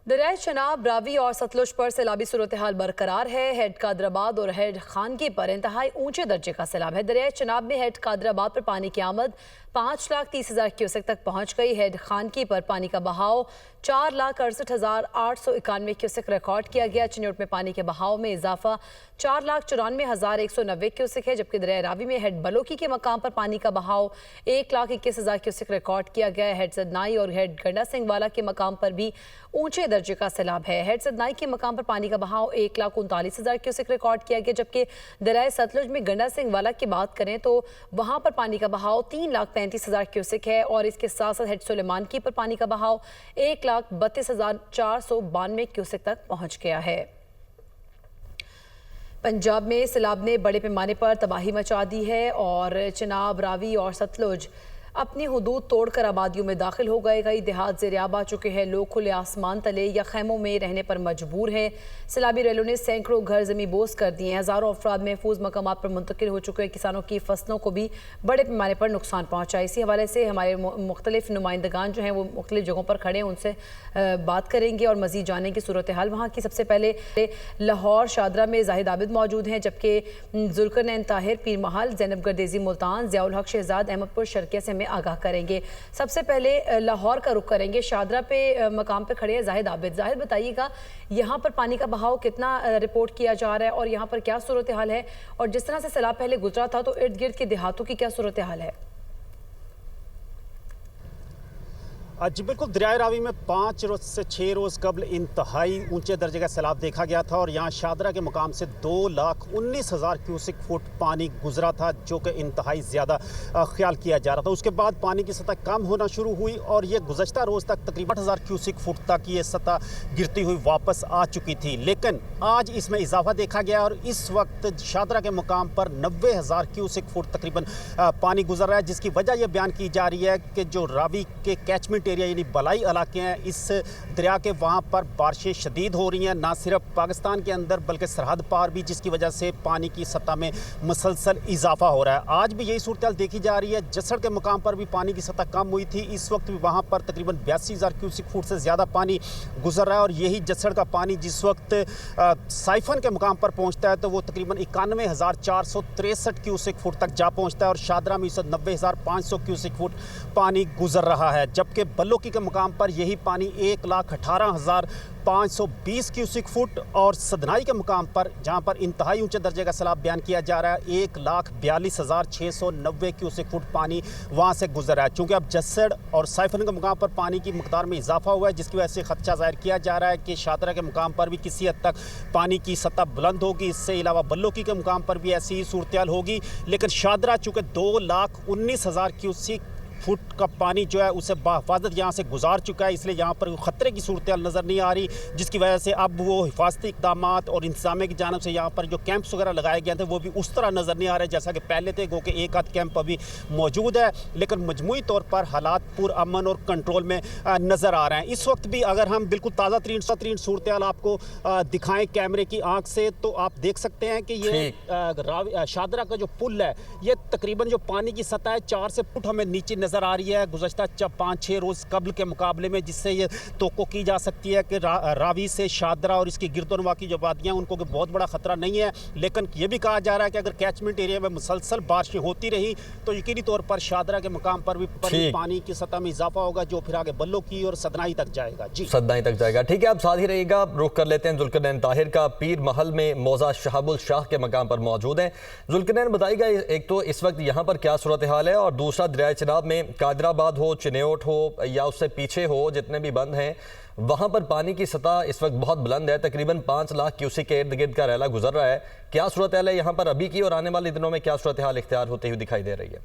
दरियाए चनाब, रावी और सतलुज पर सैलाबी सूरत हाल बरकरार है। हेड कादराबाद और हेड खानगी पर इंतहाई ऊंचे दर्जे का सैलाब है। दरियाए चनाब में हेड कादराबाद पर पानी की आमद 5,30,000 क्यूसेक तक पहुंच गई। हेड खानगी पर पानी का बहाव 4,68,891 क्यूसेक रिकॉर्ड किया गया। चिन्योट में पानी के बहाव में इजाफा 4,94,190 क्यूसेक है, जबकि दरिया रावी में हेड बलोकी के मकाम पर पानी का बहाव 1,21,000 क्यूसेक रिकॉर्ड किया गया है। हेड सदनाई और हेड गंडा सिंह वाला के मकाम पर भी ऊंचे दर्जे का सैलाब है। हेड सदनाई के मकाम पर पानी का बहाव 1,39,000 क्यूसेक रिकॉर्ड किया गया, जबकि दरियाए सतलुज में गंडा सिंह वाला की बात करें तो वहां पर पानी का बहाव 3,35,000 क्यूसेक है और इसके साथ साथ हेड सुलेमान की पर पानी का बहाव 1,32,492 क्यूसेक तक पहुंच गया है। पंजाब में सैलाब ने बड़े पैमाने पर तबाही मचा दी है और चिनाब, रावी और सतलुज अपनी हुदूद तोड़कर आबादियों में दाखिल हो गए। कई देहात ज़ेर-आब आ चुके हैं। लोग खुले आसमान तले या खैमों में रहने पर मजबूर हैं। सैलाबी रैलों ने सैकड़ों घर ज़मीन बोस कर दिए हैं। हज़ारों अफराद महफूज मकामात पर मुंतकिल हो चुके हैं। किसानों की फसलों को भी बड़े पैमाने पर नुकसान पहुँचा। इसी हवाले से हमारे मुख्तलिफ नुमाइंदगान जो हैं वो मुख्तलिफ जगहों पर खड़े हैं, उनसे बात करेंगे और मज़ीद जानने की सूरत हाल वहाँ की। सबसे पहले लाहौर शादरा में जाहिद आबिद मौजूद हैं, जबकि जुल्करनैन ताहिर पीर महल, ज़ैनब गर्देजी मुल्तान, ज़ियाउल हक शहजाद अहमदपुर शर्किया से आगाह करेंगे। सबसे पहले लाहौर का रुख करेंगे। शादरा पे मकाम पे खड़े हैं जाहिद आबिद। जाहिद, बताइएगा यहाँ पर पानी का बहाव कितना रिपोर्ट किया जा रहा है और यहाँ पर क्या सूरत हाल है, और जिस तरह से सैलाब पहले गुजरा था तो इर्द गिर्द के देहातों की क्या सूरत हाल है? जी बिल्कुल, दरियाए रावी में 5 रोज़ से 6 रोज़ कबल इंतहाई ऊंचे दर्जे का सैलाब देखा गया था और यहाँ शादरा के मुकाम से 2,19,000 क्यूसेक फुट पानी गुजरा था, जो कि इंतहाई ज़्यादा ख्याल किया जा रहा था। उसके बाद पानी की सतह कम होना शुरू हुई और ये गुज़श्ता रोज़ तक तकरीबन 8,000 क्यूसेक फुट तक ये सतह गिरती हुई वापस आ चुकी थी, लेकिन आज इसमें इजाफा देखा गया और इस वक्त शादरा के मुकाम पर 90,000 क्यूसेक फुट तकरीबन पानी गुजर रहा है, जिसकी वजह यह बयान की जा रही है कि जो रावी के कैचमेंट एरिया यानी बलाई इलाके हैं, इस दरिया के वहाँ पर बारिशें शदीद हो रही हैं, ना सिर्फ पाकिस्तान के अंदर बल्कि सरहद पार भी, जिसकी वजह से पानी की सतह में मुसलसल इजाफा हो रहा है। आज भी यही सूरत देखी जा रही है। जसड़ के मुकाम पर भी पानी की सतह कम हुई थी, इस वक्त भी वहाँ पर तकरीबन 82,000 क्यूसेक फुट से ज़्यादा पानी गुजर रहा है और यही जसड़ का पानी जिस वक्त साइफन के मुकाम पर पहुँचता है तो वो तकरीबन 91,463 क्यूसेक फुट तक जा पहुँचता है और शादरा में इस वक्त 90,500 क्यूसेक फुट पानी गुजर रहा है, जबकि बलोकी के मुकाम पर यही पानी 1,18,520 क्यूसेक फुट और सदनाई के मुकाम पर, जहां पर इंतहाई ऊंचे दर्जे का सैलाब बयान किया जा रहा है, 1,42,690 क्यूसेक फुट पानी वहां से गुजर रहा है। चूँकि अब जसड़ और साइफन के मुकाम पर पानी की मकदार में इजाफा हुआ है, जिसकी वजह से खदशा जाहिर किया जा रहा है कि शादरा के मुकाम पर भी किसी हद तक पानी की सतह बुलंद होगी। इससे अलावा बलोकी के मुकाम पर भी ऐसी ही सूरत होगी, लेकिन शादरा चूँकि 2,19,000 क्यूसेक फुट का पानी जो है उसे बाहिफाजत यहाँ से गुजार चुका है, इसलिए यहाँ पर खतरे की सूरत नज़र नहीं आ रही, जिसकी वजह से अब वो हिफाजती इक़दाम और इंतजामिया की जानिब से यहाँ पर जो कैंप्स वगैरह लगाए गए थे वो भी उस तरह नज़र नहीं आ रहे जैसा कि पहले थे, क्योंकि एक आध कैंप अभी मौजूद है, लेकिन मजमूई तौर पर हालात पुरअमन और कंट्रोल में नज़र आ रहे हैं। इस वक्त भी अगर हम बिल्कुल ताज़ा तरीन सूरत आपको दिखाएँ कैमरे की आँख से, तो आप देख सकते हैं कि ये शादरा का जो पुल है, ये तकरीबन जो पानी की सतह है 4 से फुट हमें नीचे नज़र आ रही है गुज़श्ता 5-6 रोज़ कबल के मुकाबले में, जिससे ये तोक़ो की जा सकती है कि रावी से शादरा और इसकी गिरदोनवा की जो वादियाँ उनको बहुत बड़ा ख़तरा नहीं है। लेकिन ये भी कहा जा रहा है कि अगर कैचमेंट एरिया में मुसलसल बारिशें होती रही तो यकीनी तौर पर शादरा के मुकाम पर भी पानी की सतह में इजाफा होगा, जो फिर आगे बल्लोकी और सदनाई तक जाएगा। जी, सदनाई तक जाएगा। ठीक है, आप साथ ही रहिएगा। रुख कर लेते हैं जुल्करनैन ताहिर का। पीर महल में मौजा शहाबुल शाह के मकाम पर मौजूद हैं। जुल्करनैन, बताइएगा एक तो इस वक्त यहाँ पर क्या सूरत हाल है, और दूसरा दरियाए चनाब में कादराबाद हो, चिन्योट हो या उससे पीछे हो, जितने भी बंद हैं वहां पर पानी की सतह इस वक्त बहुत बुलंद है, तकरीबन 5 लाख क्यूसेक के इर्द गिर्द का रैला गुजर रहा है। क्या सूरत हाल है यहाँ पर अभी की, और आने वाले दिनों में क्या सूरत हाल इख्तियार होती हुई दिखाई दे रही है?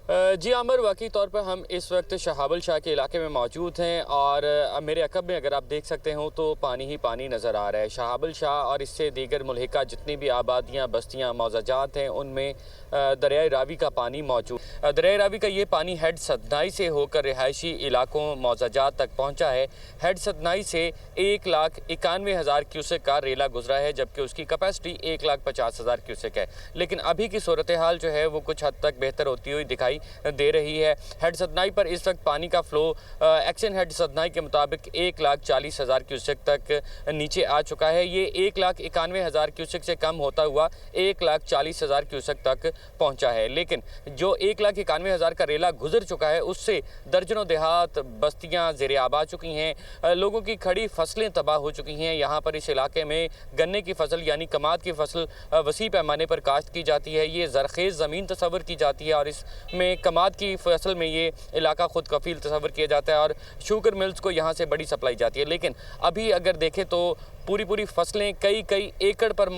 जी आमिर, वाकई तौर पर हम इस वक्त शहाबुल शाह के इलाके में मौजूद हैं और मेरे अकब में अगर आप देख सकते हो तो पानी ही पानी नज़र आ रहा है। शहाबुल शाह और इससे दीगर मुल्हिका जितनी भी आबादियाँ, बस्तियाँ, मौजाजात हैं, उनमें दरियाए रावी का पानी मौजूद। दरियाए रावी का ये पानी हेड सदनाई से होकर रिहायशी इलाकों, मौजाजात तक पहुँचा है। हेड सदनाई से 1,91,000 क्यूसेक का रेला गुजरा है, जबकि उसकी कैपेसिटी 1,50,000 क्यूसेक है। लेकिन अभी की सूरत हाल जो है वो कुछ हद तक बेहतर होती हुई दिखाई दिखाई दे रही है। हेड सतनाई पर इस वक्त पानी का फ्लो एक्शन हेड सतनाई के मुताबिक 1,40,000 क्यूसेक तक नीचे आ चुका है। ये 1,91,000 क्यूसेक से कम होता हुआ 1,40,000 क्यूसेक तक पहुंचा है। लेकिन जो 1,91,000 का रेला गुजर चुका है उससे दर्जनों देहात बस्तियां ज़ेरे आब आ चुकी हैं। लोगों की खड़ी फसलें तबाह हो चुकी हैं। यहाँ पर इस इलाके में गन्ने की फसल यानी कमाद की फसल वसी पैमाने पर काश्त की जाती है। ये ज़रखेज़ ज़मीन तस्वर की जाती है और इसमें कमाद की फसल में ये इलाका खुद कफील तस्वर किया जाता है और शुगर मिल्स को यहाँ से बड़ी सप्लाई जाती है। लेकिन अभी अगर देखें तो पूरी फसलें कई एकड़ पर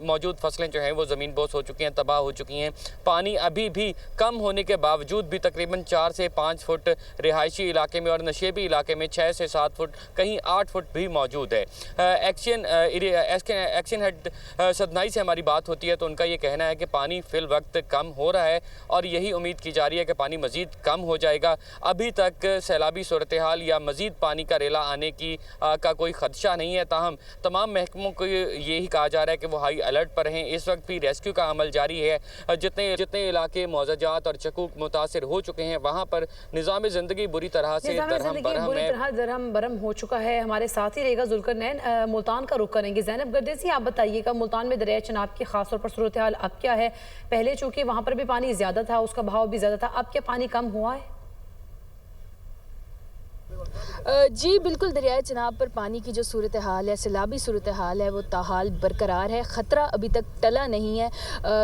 मौजूद फसलें जो हैं वो ज़मीन बोस हो चुकी हैं, तबाह हो चुकी हैं। पानी अभी भी कम होने के बावजूद भी तकरीबन 4 से 5 फुट रिहायशी इलाके में और नशेबी इलाके में 6 से 7 फुट कहीं 8 फुट भी मौजूद है। एक्शन हेड सतनाई से हमारी बात होती है तो उनका ये कहना है कि पानी फिल वक्त कम हो रहा है और यही उम्मीद की जा रही है कि पानी मज़ीद कम हो जाएगा। अभी तक सैलाबी सूरत हाल या मज़ीद पानी का रेला आने की का कोई खदशा नहीं है। ताहम तमाम महकमों को यही कहा जा रहा है कि वो हाई अलर्ट पर हैं। इस वक्त भी रेस्क्यू का अमल जारी है। जितने इलाके मौजाजात और चकूक मुतासिर हो चुके हैं वहाँ पर निज़ाम ज़िंदगी बुरी तरह से दरहम बरहम हो चुका है। हमारे साथ ही रहेगा जुल्करनैन। मुल्तान का रुख करेंगे। ज़ैनब गर्देसी, आप बताइएगा मुल्तान में दरिया चनाब की खास तौर पर सूरत हाल अब क्या है? पहले चूँकि वहाँ पर भी पानी ज़्यादा था, उसका बहाव भी ज़्यादा था, अब क्या पानी कम हुआ है? जी बिल्कुल, दरियाए चनाब पर पानी की जो सूरत हाल है, सैलाबी सूरत हाल है, वो ताहाल बरकरार है। ख़तरा अभी तक टला नहीं है।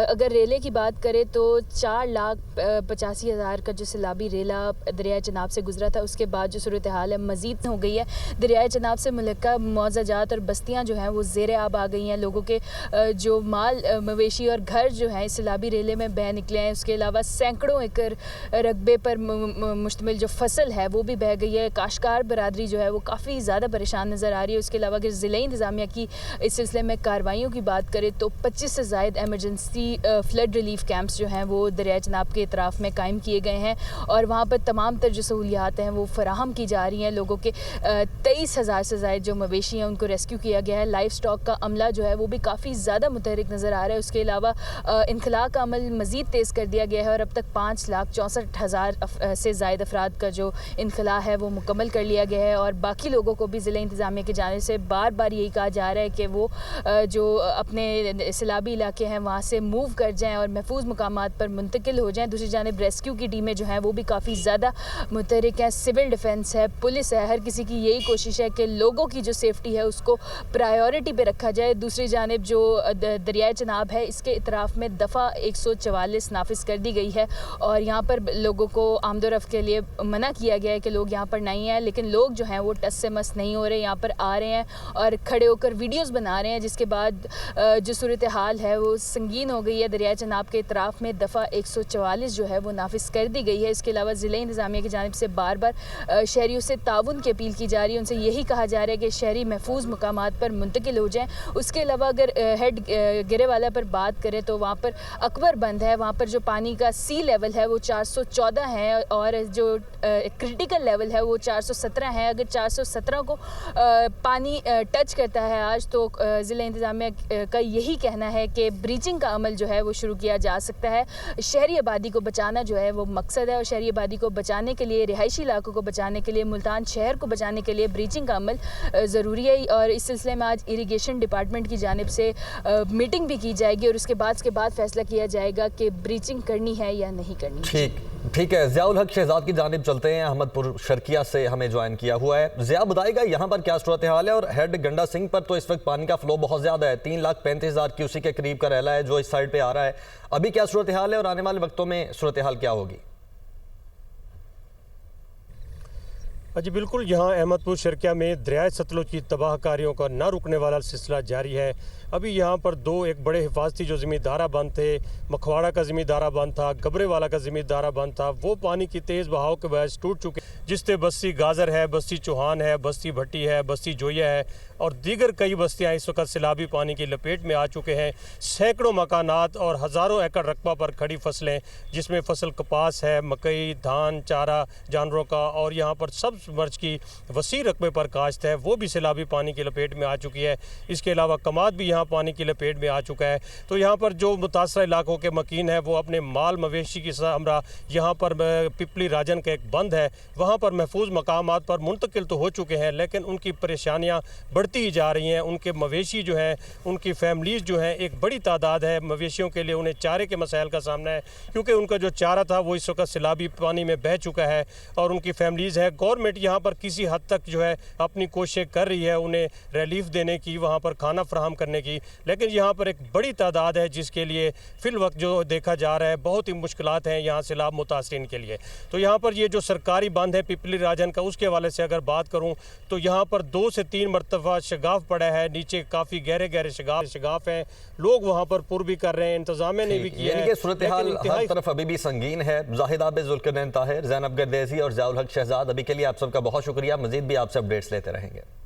अगर रेले की बात करें तो 4,85,000 का जो सैलाबी रेला दरियाए चनाब से गुजरा था, उसके बाद जो सूरत हाल है मज़ीद हो गई है। दरियाए चनाब से मुल्का मौजाजात और बस्तियाँ जो हैं वो ज़ेरे आब आ गई हैं। लोगों के जो माल मवेशी और घर जो हैं सैलाबी रेले में बह निकले हैं। उसके अलावा सैकड़ों एकड़ रकबे पर मुश्तमिल जो फसल है वो भी बह गई है। काश्तकार बरादरी जो है वो काफ़ी ज़्यादा परेशान नज़र आ रही है। उसके अलावा अगर ज़िले इंतज़ामिया की इस सिलसिले में कार्रवाइयों की बात करें तो 25 से ज़ायद एमरजेंसी फ्लड रिलीफ कैंप्स जो हैं वो दरिया चनाब के अतराफ़ में कायम किए गए हैं और वहाँ पर तमाम तर जो सहूलियात हैं वो फराहम की जा रही हैं। लोगों के 23,000 से ज़ायद जो मवेशी हैं उनको रेस्क्यू किया गया है। लाइफ स्टॉक का अमला जो है वो भी काफ़ी ज़्यादा मुतहरिक नज़र आ रहा है। उसके अलावा इनखला का अमल मज़ीद तेज़ कर दिया गया है और अब तक 5,64,000 से ज़ायद अफराद का जो इनखला है वो मुकम्मल कर लिया गया है और बाकी लोगों को भी ज़िला इंतज़ामिया की जानिब से बार बार यही कहा जा रहा है कि वो जो अपने सैलाबी इलाके हैं वहाँ से मूव कर जाएं और महफूज मकामात पर मुंतकिल हो जाएं। दूसरी जानिब रेस्क्यू की टीमें जो हैं वो भी काफ़ी ज़्यादा मुतहरिक हैं। सिविल डिफेंस है, पुलिस है, हर किसी की यही कोशिश है कि लोगों की जो सेफ्टी है उसको प्रायोरिटी पे रखा जाए। दूसरी जानिब जो दरियाए चनाब है इसके इतराफ़ में दफ़ा 144 नाफिज कर दी गई है और यहाँ पर लोगों को आमदोरफ़्त के लिए मना किया गया है कि लोग यहाँ पर नहीं आए। लेकिन लोग जो हैं वो टस से मस नहीं हो रहे, यहाँ पर आ रहे हैं और खड़े होकर वीडियोस बना रहे हैं, जिसके बाद जो सूरत हाल है वो संगीन हो गई है। दरिया चनाब के इतराफ़ में दफ़ा 144 जो है वो नाफिज कर दी गई है। इसके अलावा ज़िले इंतज़ामिया की जानिब से बार बार शहरियों से ताउन की अपील की जा रही है। उनसे यही कहा जा रहा है कि शहरी महफूज मकामात पर मुंतकिल हो जाएँ। उसके अलावा अगर हेड गिरेवाला पर बात करें तो वहाँ पर अकबर बंद है, वहाँ पर जो पानी का सी लेवल है वो 414 है और जो क्रिटिकल लेवल है वो 417 है। अगर 417 को पानी टच करता है आज तो ज़िला इंतज़ामिया का यही कहना है कि ब्रीचिंग का अमल जो है वो शुरू किया जा सकता है। शहरी आबादी को बचाना जो है वो मकसद है और शहरी आबादी को बचाने के लिए, रिहायशी इलाकों को बचाने के लिए, मुल्तान शहर को बचाने के लिए ब्रीचिंग का अमल ज़रूरी है। और इस सिलसिले में आज इरीगेशन डिपार्टमेंट की जानिब से मीटिंग भी की जाएगी और उसके बाद फैसला किया जाएगा कि ब्रीचिंग करनी है या नहीं करनी। ठीक है, ज़ियाउल हक शहजाद की जानिब चलते हैं। अहमदपुर शर्किया से हमें ज्वाइन किया हुआ है। ज़िया बताएगा यहाँ पर क्या सूरत हाल है और हेड गंडा सिंह पर तो इस वक्त पानी का फ्लो बहुत ज़्यादा है, 3,35,000 क्यूसी के करीब का रेला है जो इस साइड पे आ रहा है। अभी क्या सूरत हाल है और आने वाले वक्तों में सूरत हाल क्या होगी? जी बिल्कुल, यहाँ अहमदपुर शर्किया में दरियाए सतलुज की तबाहकारियों का न रुकने वाला सिलसिला जारी है। अभी यहाँ पर एक बड़े हिफाजती जो ज़मींदारा बंद थे, मखवाड़ा का ज़मींदारा बंद था, गबरे वाला का ज़मींदारा बंद था, वो पानी की तेज़ बहाव के वजह से टूट चुके, जिससे बस्ती गाजर है, बस्ती चौहान है, बस्ती भट्टी है, बस्ती जोया है और दीगर कई बस्तियाँ इस वक्त सैलाबी पानी की लपेट में आ चुके हैं। सैकड़ों मकानात और हज़ारों एकड़ रकबा पर खड़ी फसलें, जिसमें फसल कपास है, मकई, धान, चारा जानवरों का और यहाँ पर सब मर्च की वसी रकबे पर काश्त है वो भी सैलाबी पानी की लपेट में आ चुकी है। इसके अलावा कमाद भी यहाँ पानी की लपेट में आ चुका है। तो यहाँ पर जो मुतासर इलाकों के मकीन है वो अपने माल मवेशी की हमरा यहाँ पर पिपली राजन का एक बंद है वहाँ पर महफूज मकामात पर मुंतकिल तो हो चुके हैं, लेकिन उनकी परेशानियाँ बढ़ती ही जा रही हैं। उनके मवेशी जो हैं, उनकी फैमिलीज़ जो हैं, एक बड़ी तादाद है मवेशियों के लिए उन्हें चारे के मसाइल का सामना है, क्योंकि उनका जो चारा था वो इस वक्त सैलाबी पानी में बह चुका है और उनकी फैमिलीज़ है। गवर्नमेंट यहाँ पर किसी हद तक जो है अपनी कोशिश कर रही है उन्हें रिलीफ देने की, वहाँ पर खाना फराहम करने की, लेकिन यहाँ पर एक बड़ी तादाद है जिसके लिए फिल वक्त जो देखा जा रहा है बहुत ही मुश्किलात हैं यहाँ सैलाब मुतासरीन के लिए। तो यहाँ पर ये जो सरकारी बंद है पिपली राजन का, उसके हवाले से अगर बात करूँ तो यहाँ पर 2 से 3 मरतबा शगाफ पड़ा है, नीचे काफ़ी गहरे गहरे शगाफ हैं, लोग वहाँ पर पुर भी कर रहे हैं, इंतजामिया ने भी किया है। सूरत हाल हर तरफ अभी भी संगीन है। जाहिद आबिद, जुल्करनैन ताहिर, ज़ैनब गर्दैसी और ज़ियाउल हक शहजाद, अभी के लिए आप सबका बहुत शुक्रिया। मजीद भी आपसे अपडेट्स लेते रहेंगे।